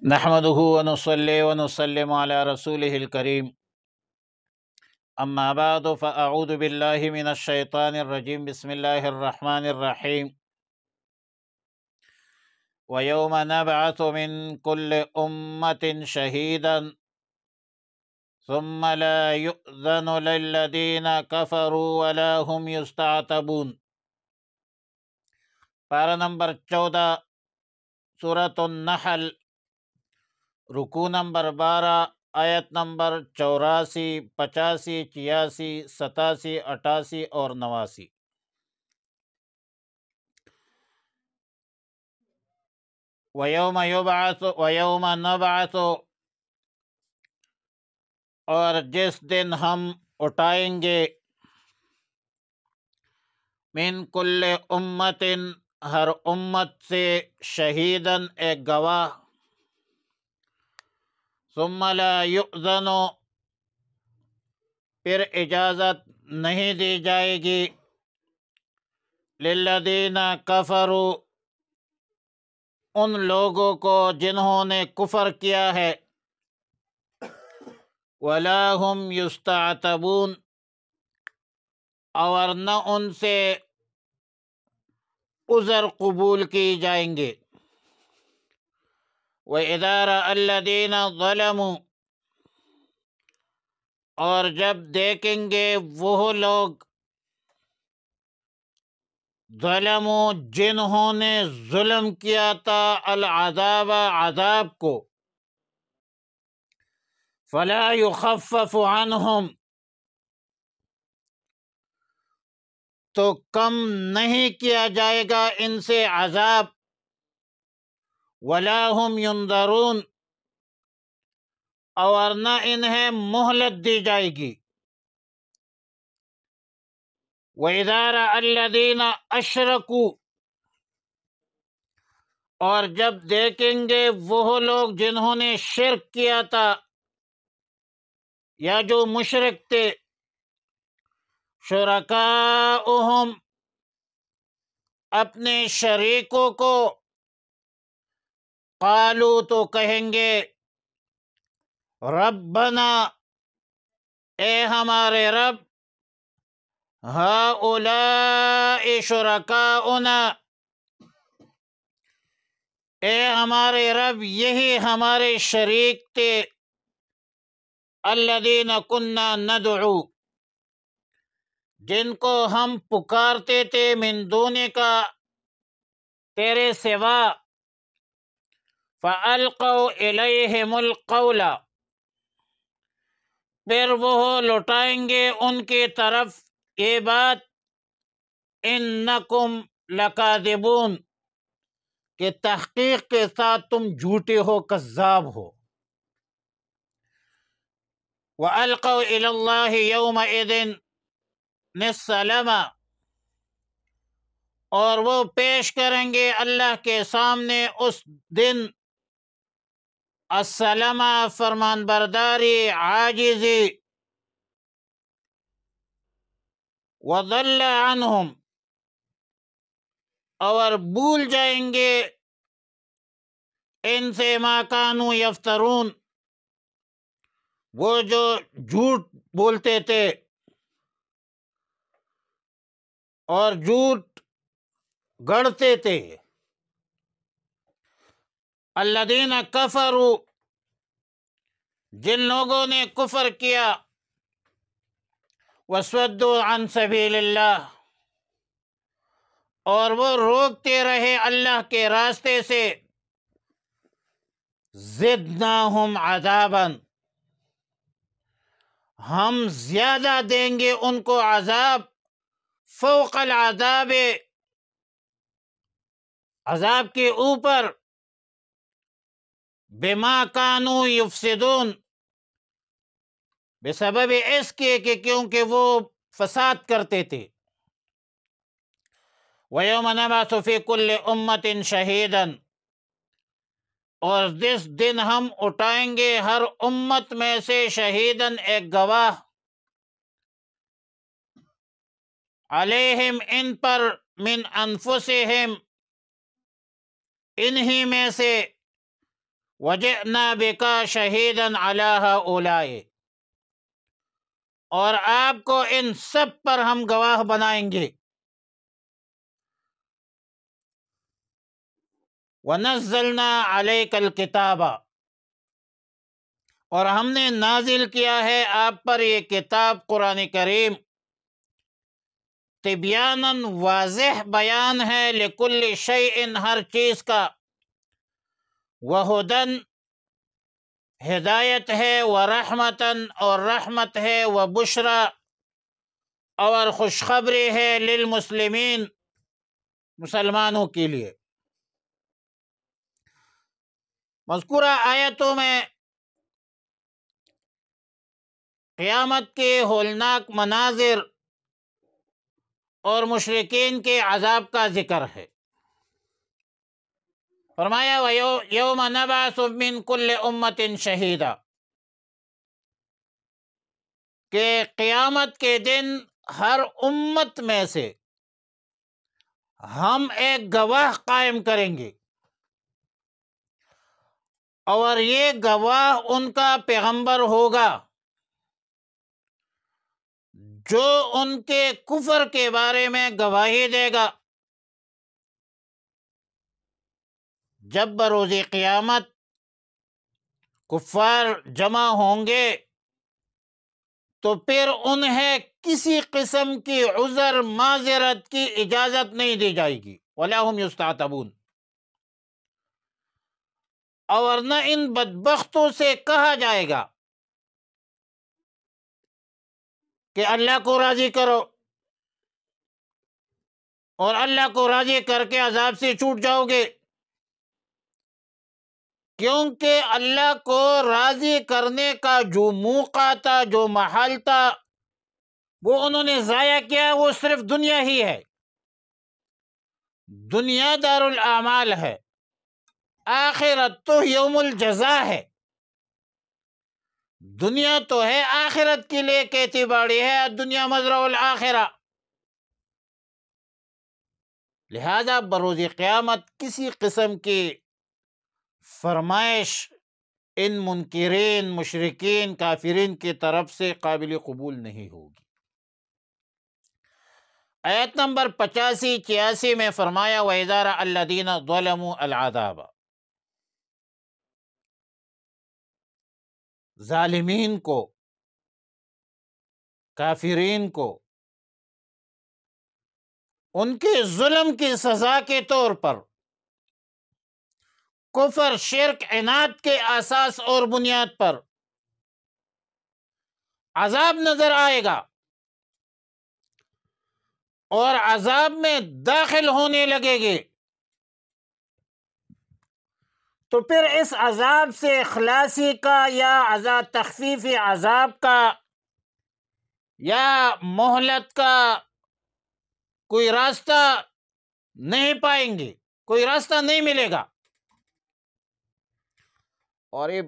نحمده ونصلي ونسلم على رسوله الكريم أما بعد فأعوذ بالله من الشيطان الرجيم بسم الله الرحمن الرحيم ويوم نبعث من كل أمة شهيدا ثم لا يؤذن للذين كفروا ولا هم يستعتبون۔ پارہ نمبر 14 سورۃ النحل، رکوع نمبر 12، آیت نمبر 84، 85، 86، 87، 88 اور 89۔ وَيَوْمَ نَبْعَثُ، اور جس دن ہم اٹھائیں گے، من کل امت، ہر امت سے، شہیدن، ایک گواہ، ثم لا یؤذن، پھر اجازت نہیں دی جائے گی، للذین کفروا، ان لوگوں کو جنہوں نے کفر کیا ہے، ولا هم یستعتبون، اور نہ ان سے عذر قبول کی جائیں گے۔ وَإِذَا رَأَى الَّذِينَ ظَلَمُوا، اور جب دیکھیں گے وہ لوگ، ظلموا، جنہوں نے ظلم کیا تھا، العذاب، عذاب کو، فلا يخفف عنہم، تو کم نہیں کیا جائے گا ان سے عذاب، ولا هم ينظرون، اور نہ انہیں مہلت دی جائے گی۔ وَإِذَا رَأَى الَّذِينَ أَشْرَكُوا، اور جب دیکھیں گے وہ لوگ جنہوں نے شرک کیا تھا، یا جو مشرک تھے، شرکاؤہم، اپنے شریکوں کو، قالوا، تو کہیں گے، ربنا، اے ہمارے رب، ہؤلاء شرکاؤنا، اے ہمارے رب، یہی ہمارے شریک تھے، الذین کنا ندعو، جن کو ہم پکارتے تھے، من دونک، تیرے سوا، فَأَلْقَوْا إِلَيْهِمُ الْقَوْلَ، پھر وہ لوٹائیں گے ان کی طرف یہ بات، اِنَّكُمْ لَكَاذِبُونَ، کہ تحقیق کے ساتھ تم جھوٹے ہو، کذاب ہو۔ وَأَلْقَوْا إِلَى اللَّهِ يَوْمَئِذٍ السَّلَامَ، اور وہ پیش کریں گے اللہ کے سامنے اس دن، السلام، فرمان برداری، عاجزی، وَضَلَّ عَنْهُمْ، اور بھول جائیں گے ان سے، ما کانوا یفترون، وہ جو جھوٹ بولتے تھے اور جھوٹ گڑتے تھے۔ الذین کفروا، جن لوگوں نے کفر کیا، وصدوا عن سبیل اللہ، اور وہ روکتے رہے اللہ کے راستے سے، زدناہم عذابا، ہم زیادہ دیں گے ان کو عذاب، فوق العذاب، عذاب کے اوپر، بما کانوا یفسدون، بسبب اس کے کہ کیونکہ وہ فساد کرتے تھے۔ وَيَوْمَ نَبْعَثُ فِي كُلِّ أُمَّةٍ شَهِيدًا، اور جس دن ہم اٹھائیں گے ہر امت میں سے، شہیدن، ایک گواہ، علیہم، ان پر، من انفسہم، انہی میں سے، وجئنا بکا شہیدا علی ہؤلاء، اور آپ کو ان سب پر ہم گواہ بنائیں گے۔ وَنَزَّلْنَا عَلَيْكَ الْكِتَابَ، اور ہم نے نازل کیا ہے آپ پر یہ کتاب قرآن کریم، تبیاناً واضح بیان ہے، لکل شیء ہر چیز کا، وہدن ہدایت ہے، ورحمتاً اور رحمت ہے، وبشرا اور خوشخبری ہے، للمسلمین مسلمانوں کے لیے۔ مذکورہ آیتوں میں قیامت کے ہولناک مناظر اور مشرکین کے عذاب کا ذکر ہے۔ فرمایا یوم نبعث من کل امت شہیدا، کہ قیامت کے دن ہر امت میں سے ہم ایک گواہ قائم کریں گے، اور یہ گواہ ان کا پیغمبر ہوگا جو ان کے کفر کے بارے میں گواہی دے گا۔ جب بروز قیامت کفار جمع ہوں گے تو پھر انہیں کسی قسم کی عذر معذرت کی اجازت نہیں دی جائے گی، وَلَا هُمْ يُسْتَعْتَبُونَ، اور نہ ان بدبختوں سے کہا جائے گا کہ اللہ کو راضی کرو اور اللہ کو راضی کر کے عذاب سے چھوٹ جاؤ گے، کیونکہ اللہ کو راضی کرنے کا جو موقع تھا، جو محل تھا، وہ انہوں نے ضائع کیا۔ وہ صرف دنیا ہی ہے، دنیا دار الاعمال ہے، آخرت تو یوم الجزا ہے۔ دنیا تو ہے آخرت کے لیے کھیتی باڑی ہے، دنیا مزرع الآخرہ۔ لہذا بروز قیامت کسی قسم کی فرمائش ان منکرین، مشرکین، کافرین کی طرف سے قابل قبول نہیں ہوگی۔ آیت نمبر 85-86 میں فرمایا وَإِذَا رَأَى الَّذِينَ ظَلَمُوا الْعَذَابَ، ظالمین کو، کافرین کو ان کے ظلم کی سزا کے طور پر کفر، شرک، عناد کے اساس اور بنیاد پر عذاب نظر آئے گا اور عذاب میں داخل ہونے لگے گے، تو پھر اس عذاب سے خلاصی کا یا عذاب تخفیف عذاب کا یا مہلت کا کوئی راستہ نہیں پائیں گے، کوئی راستہ نہیں ملے گا۔ اور یہ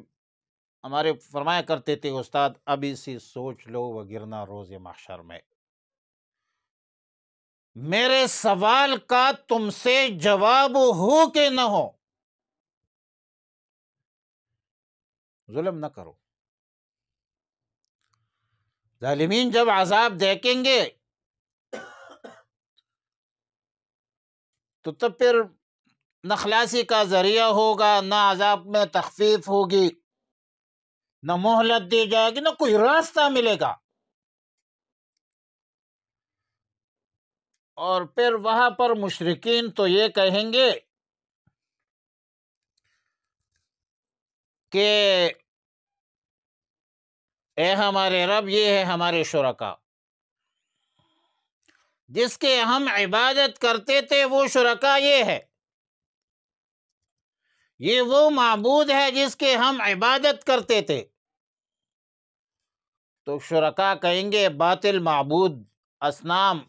ہمارے فرمایا کرتے تھے استاد، ابھی سے سوچ لو وگرنا روز محشر میں میرے سوال کا تم سے جواب ہو کہ نہ ہو، ظلم نہ کرو۔ ظالمین جب عذاب دیکھیں گے تو تب پھر نہ خلاصی کا ذریعہ ہوگا، نہ عذاب میں تخفیف ہوگی، نہ مہلت دی جائے گی، نہ کوئی راستہ ملے گا۔ اور پھر وہاں پر مشرکین تو یہ کہیں گے کہ اے ہمارے رب، یہ ہے ہمارے شرکا، جس کے ہم عبادت کرتے تھے وہ شرکا یہ ہے، یہ وہ معبود ہے جس کے ہم عبادت کرتے تھے۔ تو شرکا کہیں گے، باطل معبود، اصنام،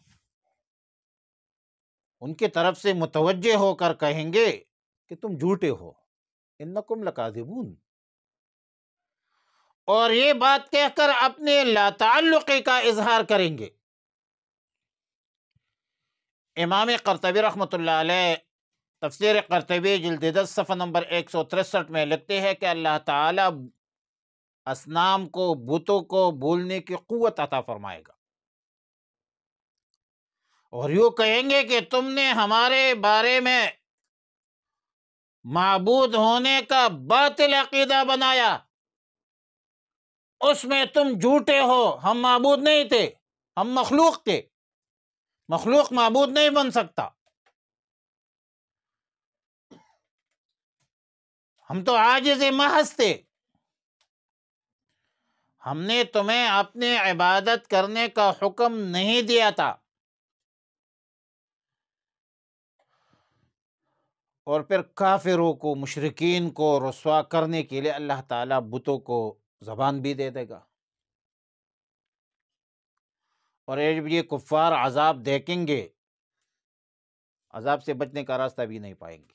ان کی طرف سے متوجہ ہو کر کہیں گے کہ تم جھوٹے ہو، انکم لکاذبون، اور یہ بات کہہ کر اپنے لا تعلقی کا اظہار کریں گے۔ امام قرطبی رحمۃ اللہ علیہ تفسیر قرطبی جلد 10 صفحہ نمبر 163 میں لکھتے ہیں کہ اللہ تعالیٰ اصنام کو، بتوں کو بھولنے کی قوت عطا فرمائے گا، اور یوں کہیں گے کہ تم نے ہمارے بارے میں معبود ہونے کا باطل عقیدہ بنایا، اس میں تم جھوٹے ہو، ہم معبود نہیں تھے، ہم مخلوق تھے، مخلوق معبود نہیں بن سکتا، ہم تو عاجز محض تھے، ہم نے تمہیں اپنی عبادت کرنے کا حکم نہیں دیا تھا۔ اور پھر کافروں کو، مشرکین کو رسوا کرنے کے لیے اللہ تعالیٰ بتوں کو زبان بھی دے دے گا، اور یہ کفار عذاب دیکھیں گے، عذاب سے بچنے کا راستہ بھی نہیں پائیں گے۔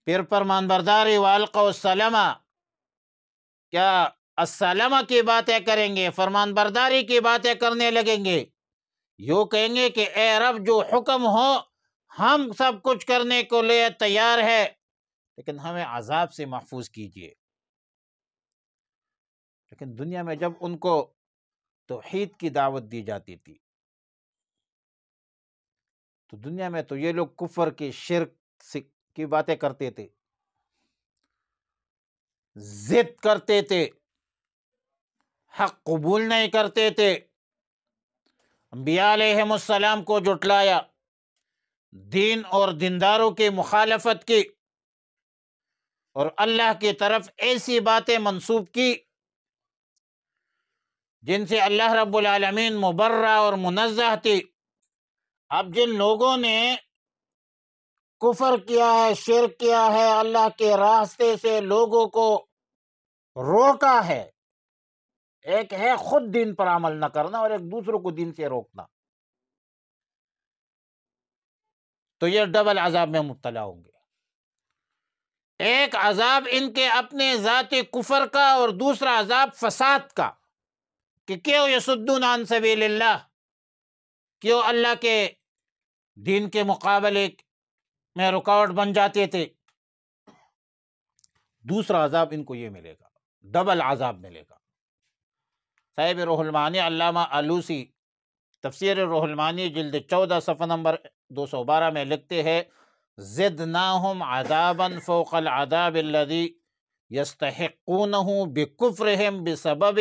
پھر فرمان برداری والقوا السلام، کیا السلام کی باتیں کریں گے، فرمان برداری کی باتیں کرنے لگیں گے، یوں کہیں گے کہ اے رب جو حکم ہو ہم سب کچھ کرنے کو لیے تیار ہے، لیکن ہمیں عذاب سے محفوظ کیجیے۔ لیکن دنیا میں جب ان کو توحید کی دعوت دی جاتی تھی تو دنیا میں تو یہ لوگ کفر کی، شرک کی باتیں کرتے تھے، ضد کرتے تھے، حق قبول نہیں کرتے تھے، انبیاء علیہم السلام کو جھٹلایا، دین اور دینداروں کی مخالفت کی، اور اللہ کی طرف ایسی باتیں منسوب کی جن سے اللہ رب العالمین مبرہ اور منزہ تھی۔ اب جن لوگوں نے کفر کیا ہے، شرک کیا ہے، اللہ کے راستے سے لوگوں کو روکا ہے، ایک ہے خود دین پر عمل نہ کرنا اور ایک دوسروں کو دین سے روکنا، تو یہ ڈبل عذاب میں مبتلا ہوں گے۔ ایک عذاب ان کے اپنے ذاتی کفر کا، اور دوسرا عذاب فساد کا، کہ کیوں یصدون عن سبیل اللہ، کیوں اللہ کے دین کے مقابلے میں رکاوٹ بن جاتے تھے۔ دوسرا عذاب ان کو یہ ملے گا، ڈبل عذاب ملے گا۔ صاحب روح المعانی علامہ آلوسی تفسیر روح المعانی جلد 14 صفحہ نمبر 212 میں لکھتے ہیں زدناہم عذابا فوق العذاب الذی یستحقونہ بکفرہم بسبب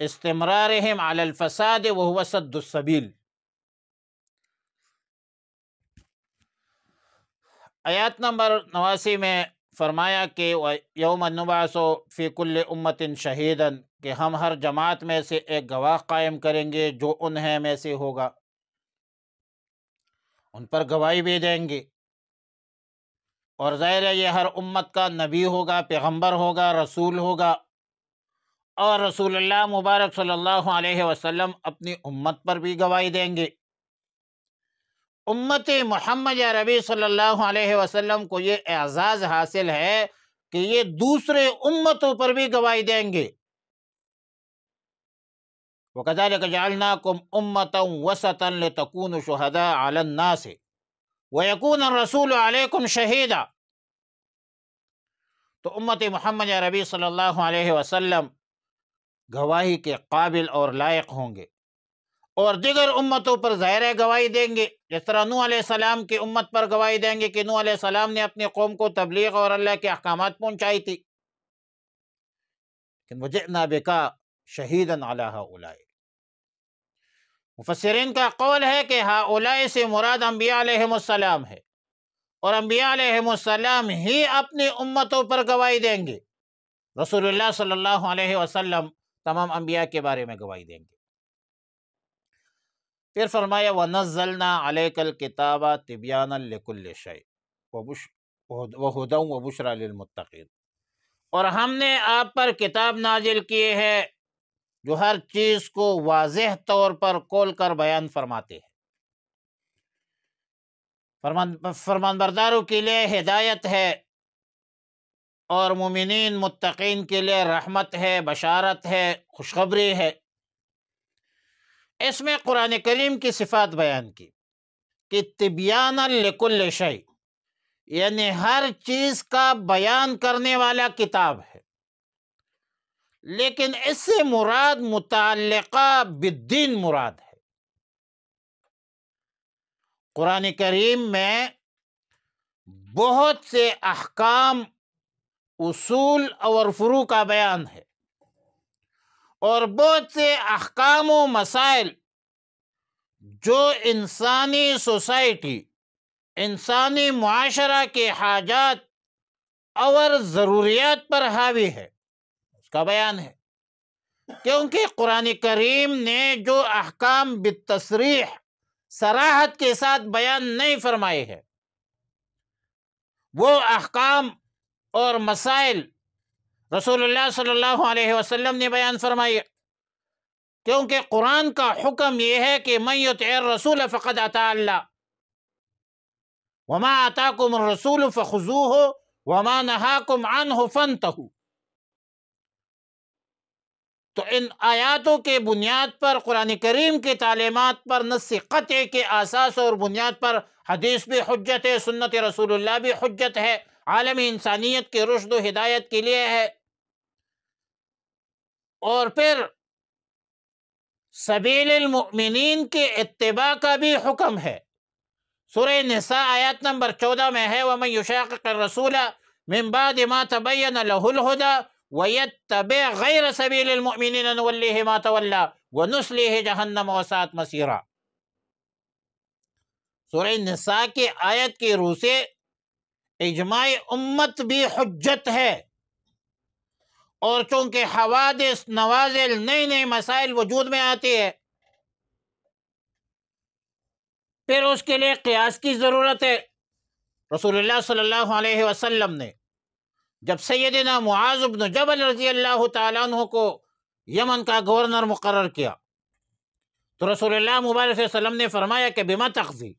استمرارہم علی الفساد وہو سد السبیل۔ آیات نمبر 89 میں فرمایا کہ یوم نبعث فی کل امت شہیدا، کہ ہم ہر جماعت میں سے ایک گواہ قائم کریں گے جو انہیں میں سے ہوگا، ان پر گواہی بھی دیں گے، اور ظاہر ہے یہ ہر امت کا نبی ہوگا، پیغمبر ہوگا، رسول ہوگا، اور رسول اللہ مبارک صلی اللہ علیہ وسلم اپنی امت پر بھی گواہی دیں گے۔ امت محمد عربی صلی اللہ علیہ وسلم کو یہ اعزاز حاصل ہے کہ یہ دوسرے امتوں پر بھی گواہی دیں گے۔ وَكَذَلِكَ جَعَلْنَاكُمْ أُمَّةً وَسَطًا لِتَكُونُوا شُهَدَاءَ عَلَى النَّاسِ وَيَكُونَ الرَّسُولُ عَلَيْكُمْ شَهِيدًا۔ تو امت محمد عربی صلی اللہ علیہ وسلم گواہی کے قابل اور لائق ہوں گے، اور دیگر امتوں پر ظاہر گواہی دیں گے، جس طرح نوح علیہ السلام کی امت پر گواہی دیں گے کہ نوح علیہ السلام نے اپنی قوم کو تبلیغ اور اللہ کے احکامات پہنچائی تھی۔ وَجِئْنَا بِكَ شَهِيدًا عَلَى هَؤُلَاءِ۔ مفسرین کا قول ہے کہ ہؤلاء سے مراد انبیاء علیہم السلام ہے، اور انبیاء علیہم السلام ہی اپنی امتوں پر گواہی دیں گے، رسول اللہ صلی اللہ علیہ وسلم تمام انبیاء کے بارے میں گواہی دیں گے۔ پھر فرمایا وَنَزَّلْنَا عَلَيْكَ الْكِتَابَ تِبْيَانًا لِكُلِّ شَيْءٍ وَهُدًى وَبُشْرًى لِلْمُتَّقِينَ، اور ہم نے آپ پر کتاب نازل کیے ہے جو ہر چیز کو واضح طور پر کھول کر بیان فرماتے ہیں، فرمان برداروں کے لیے ہدایت ہے، اور مومنین متقین کے لیے رحمت ہے، بشارت ہے، خوشخبری ہے۔ اس میں قرآن کریم کی صفات بیان کی کہ تبیانا لکل شیء، یعنی ہر چیز کا بیان کرنے والا کتاب ہے، لیکن اس سے مراد متعلقہ بالدین مراد ہے۔ قرآن کریم میں بہت سے احکام، اصول اور فروع کا بیان ہے، اور بہت سے احکام و مسائل جو انسانی سوسائٹی، انسانی معاشرہ کے حاجات اور ضروریات پر حاوی ہے، اس کا بیان ہے۔ کیونکہ قرآن کریم نے جو احکام بالتصریح، صراحت کے ساتھ بیان نہیں فرمائے ہیں، وہ احکام اور مسائل رسول اللہ صلی اللہ علیہ وسلم نے بیان فرمائی، کیونکہ قرآن کا حکم یہ ہے کہ من یطع الرسول فقد اطاع اللہ، وما آتاکم الرسول فخذوہ وما نہاکم عنہ فانتہوا۔ تو ان آیاتوں کے بنیاد پر، قرآن کریم کی تعلیمات پر، نص قطعی کے اساس اور بنیاد پر حدیث بھی حجت ہے، سنت رسول اللہ بھی حجت ہے، عالمی انسانیت کے رشد و ہدایت کے لیے ہے۔ اور پھر سبیل المؤمنین کے اتباع کا بھی حکم ہے۔ سورہ نساء آیت نمبر 14 میں ہے وَمَن يُشَاقِقِ الرَّسُولَ مِن بَعْدِ مَا تَبَيَّنَ لَهُ الْهُدَى وَيَتَّبِعْ غَيْرَ سَبِيلِ الْمُؤْمِنِينَ نُوَلِّهِ مَا تَوَلَّى وَنُصْلِهِ جَهَنَّمَ وَسَاءَتْ مَصِيرًا۔ سورہ نساء کی آیت کی روح سے اجماع امت بھی حجت ہے، اور چونکہ حوادث، نوازل، نئے نئے مسائل وجود میں آتے ہیں، پھر اس کے لیے قیاس کی ضرورت ہے۔ رسول اللہ صلی اللہ علیہ وسلم نے جب سیدنا معاذ بن جبل رضی اللہ تعالیٰ عنہ کو یمن کا گورنر مقرر کیا، تو رسول اللہ مبارک صلی اللہ علیہ وسلم نے فرمایا کہ بما تقضی،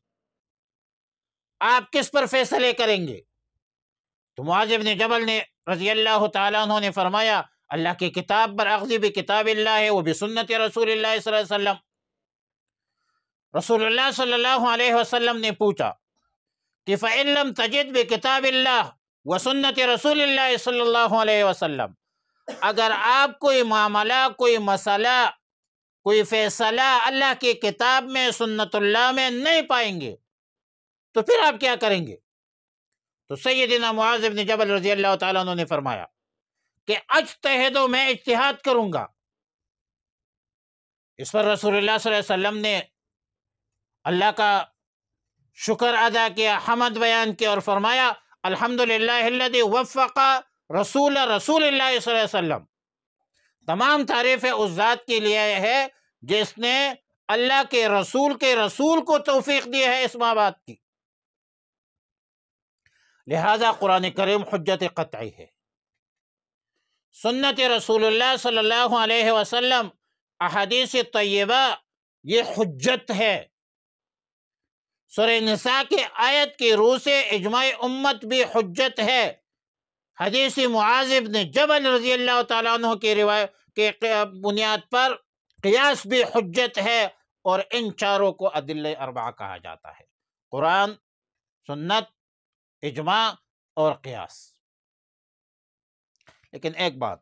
آپ کس پر فیصلے کریں گے؟ تو معاذ بن جبل نے رضی اللہ تعالیٰ عنہ نے فرمایا اللہ کی کتاب پر، اقضی بکتاب اللہ و بسنت رسول اللہ صلی اللہ علیہ وسلم۔ رسول اللہ صلی اللہ علیہ وسلم نے پوچھا کہ فَإِن لَمْ تَجِدْ بِكِتَابِ اللَّهِ وَسُنَّةِ رَسُولِ اللَّهِ صلی اللہ علیہ وسلم، اگر آپ کوئی معاملہ، کوئی مسئلہ، کوئی فیصلہ اللہ کی کتاب میں، سنت اللہ میں نہیں پائیں گے، تو پھر آپ کیا کریں گے؟ تو سیدنا معاذ بن جبل رضی اللہ تعالیٰ عنہ نے فرمایا کہ اجتہد، میں اجتہاد کروں گا۔ اس پر رسول اللہ صلی اللہ علیہ وسلم نے اللہ کا شکر ادا کیا، حمد بیان کیا، اور فرمایا الحمدللہ الذی وفق رسول اللہ صلی اللہ علیہ وسلم۔ تمام تعریفیں اس ذات کے لیے ہے جس نے اللہ کے رسول کو توفیق دی ہے اس بات کی۔ لہذا قرآن کریم حجت قطعی ہے، سنت رسول اللہ صلی اللہ علیہ وسلم، احادیث طیبہ، یہ حجت ہے۔ سورہ نساء کی آیت کی روح سے اجماع امت بھی حجت ہے، حدیث معاذ بن جبل رضی اللہ تعالیٰ عنہ کی روایت کے بنیاد پر قیاس بھی حجت ہے، اور ان چاروں کو ادلہ اربعہ کہا جاتا ہے: قرآن، سنت، اجماع اور قیاس۔ لیکن ایک بات،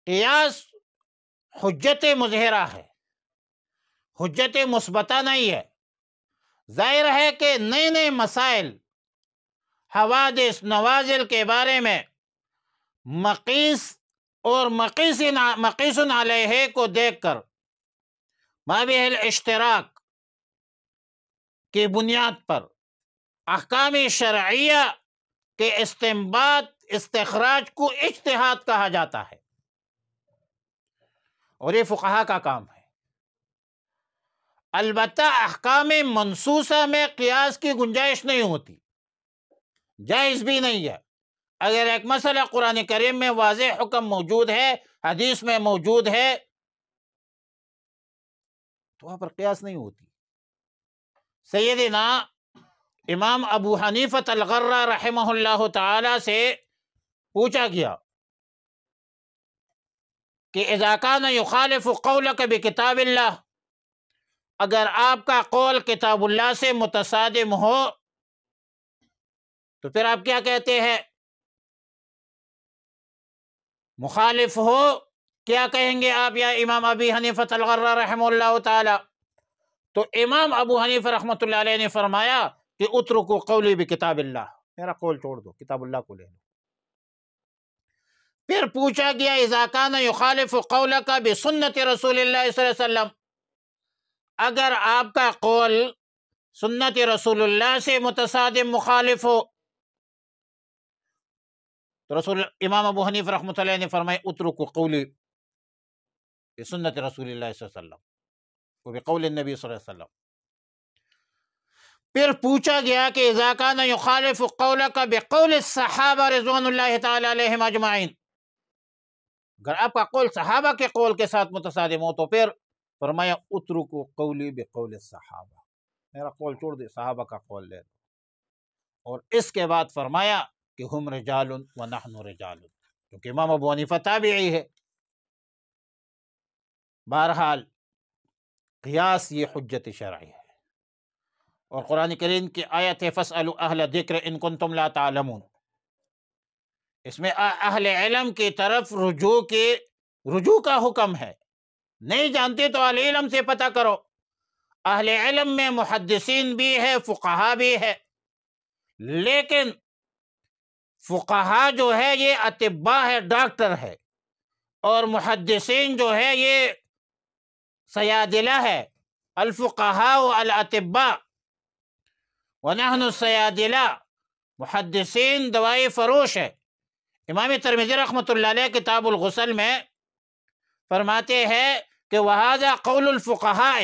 قیاس حجت مظہرہ ہے، حجت مثبتہ نہیں ہے۔ ظاہر ہے کہ نئے نئے مسائل، حوادث، نوازل کے بارے میں مقیس اور مقیس علیہ کو دیکھ کر مابہ الاشتراک کی بنیاد پر احکام شرعیہ کے استنباط، استخراج کو اجتہاد کہا جاتا ہے، اور یہ فقہا کا کام ہے۔ البتہ احکام منصوصہ میں قیاس کی گنجائش نہیں ہوتی، جائز بھی نہیں ہے۔ اگر ایک مسئلہ قرآن کریم میں واضح حکم موجود ہے، حدیث میں موجود ہے، تو وہاں پر قیاس نہیں ہوتی۔ سیدنا امام ابو حنیفہ الغرہ رحمہ اللہ تعالی سے پوچھا گیا کہ اذا کان یخالف قولک بکتاب اللہ اگر آپ کا قول کتاب اللہ سے متصادم ہو تو پھر آپ کیا کہتے ہیں؟ مخالف ہو کیا کہیں گے آپ؟ یا امام ابی حنیفہ الغرہ رحمہ اللہ تعالی. تو امام ابو حنیفہ رحمۃ اللہ علیہ نے فرمایا کہ اترکوا قولی بکتاب اللہ، میرا قول چھوڑ دو، کتاب اللہ کو لے لو. پھر پوچھا گیا اذا کان یخالف قولک بسنت رسول اللہ صلی اللہ علیہ وسلم، اگر آپ کا قول سنت رسول اللہ سے متصادم مخالف ہو تو امام ابو حنیفہ رحمۃ اللہ نے فرمایا اترکوا قولی بسنت رسول اللہ صلی اللہ علیہ وسلم وبقول النبی صلی اللہ علیہ وسلم. پھر پوچھا گیا کہ اذا کان یخالف قولک بقول الصحابہ رضوان اللہ تعالی علیہم اجمعین، اگر آپ کا قول صحابہ کے قول کے ساتھ متصادم ہو تو پھر فرمایا اترکوا قولی بقول الصحابہ، میرا قول چھوڑ دے، صحابہ کا قول لے. اور اس کے بعد فرمایا کہ ہم رجال ونحن رجال، کیونکہ امام ابو حنیفہ تابعی ہے. بہرحال قیاس یہ حجت شرعی ہے، اور قرآن کریم کی آیت ہے فاسألوا اہل ذکر ان کنتم لا تعلمون، اس میں اہل علم کی طرف رجوع کا حکم ہے. نہیں جانتے تو اہل علم سے پتہ کرو. اہل علم میں محدثین بھی ہے، فقہا بھی ہے، لیکن فقہا جو ہے یہ اطباء ہے، ڈاکٹر ہے، اور محدثین جو ہے یہ سیادلہ ہے. الفقہاء الاطباء ونحن السیادلہ، محدثین دوائی فروش ہے. امام ترمذی رحمۃ اللہ علیہ کتاب الغسل میں فرماتے ہیں کہ وہذا قول الفقہاء،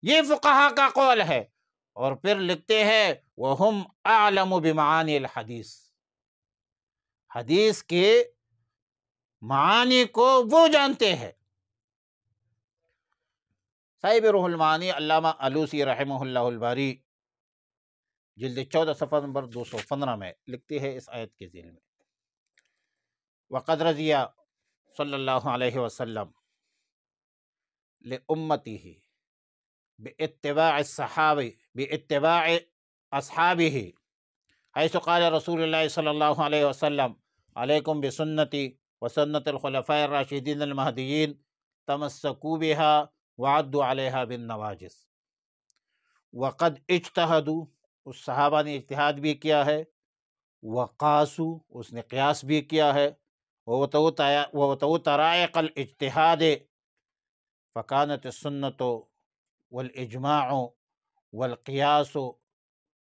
یہ فقہا کا قول ہے. اور پھر لکھتے ہیں وہم اعلم بمعانی الحدیث، حدیث کے معانی کو وہ جانتے ہیں. صاحب روح المعانی علامہ علوسی رحمہ اللہ الباری جلد 14 صفحہ نمبر 215 میں لکھتے ہیں اس آیت کے ذیل میں وقد رضی صلی اللہ علیہ وسلم لأمته باتباع اصحابه حيث قال رسول اللہ صلی اللہ علیہ وسلم علیکم بسنتی وسنت الخلفاء الراشدین المہدیین تمسکوا بها وعدوا علیہا بالنواجذ. وقد اجتہدوا، اس صحابہ نے اجتہاد بھی کیا ہے، وقاسوا، اس نے قیاس بھی کیا ہے، ووتو طرائق الاجتہاد فکانت السنت والاجماع والقیاس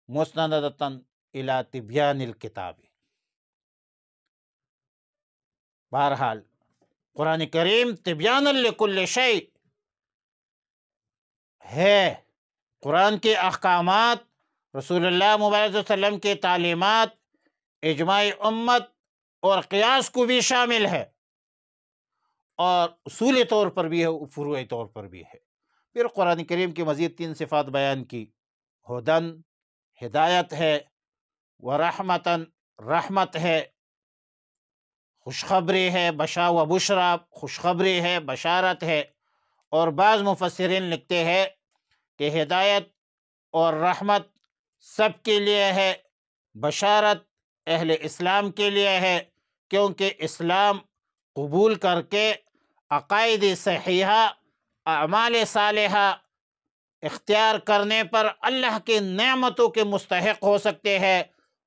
مستندتا الى تبیان الکتاب. بہرحال قرآن کریم تبیان لکل شیء ہے. قرآن کے احکامات، رسول اللہ مبارک صلی اللہ علیہ وسلم کے تعلیمات، اجماع امت اور قیاس کو بھی شامل ہے، اور اصولی طور پر بھی ہے، فروعی طور پر بھی ہے. پھر قرآن کریم کی مزید 3 صفات بیان کی، ہدن ہدایت ہے، ورحمتن رحمت ہے، خوشخبری ہے، بشا و بشرا خوشخبری ہے، بشارت ہے. اور بعض مفسرین لکھتے ہیں کہ ہدایت اور رحمت سب کے لیے ہے، بشارت اہل اسلام کے لیے ہے، کیونکہ اسلام قبول کر کے عقائد صحیحہ، اعمال صالحہ اختیار کرنے پر اللہ کے نعمتوں کے مستحق ہو سکتے ہیں.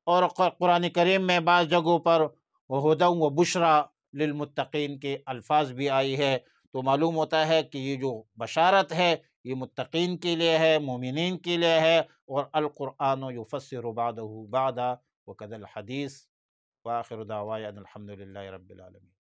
اور قرآن کریم میں بعض جگہوں پر وہدی و بشرا للمتقین کے الفاظ بھی آئی ہے. تو معلوم ہوتا ہے کہ یہ جو بشارت ہے یہ متقین کے لیے ہے، مومنین کے لیے ہے. اور القرآن یفسر بعضہ بعضا وکذا الحدیث. وآخر دعوانا الحمد للہ رب العالمین.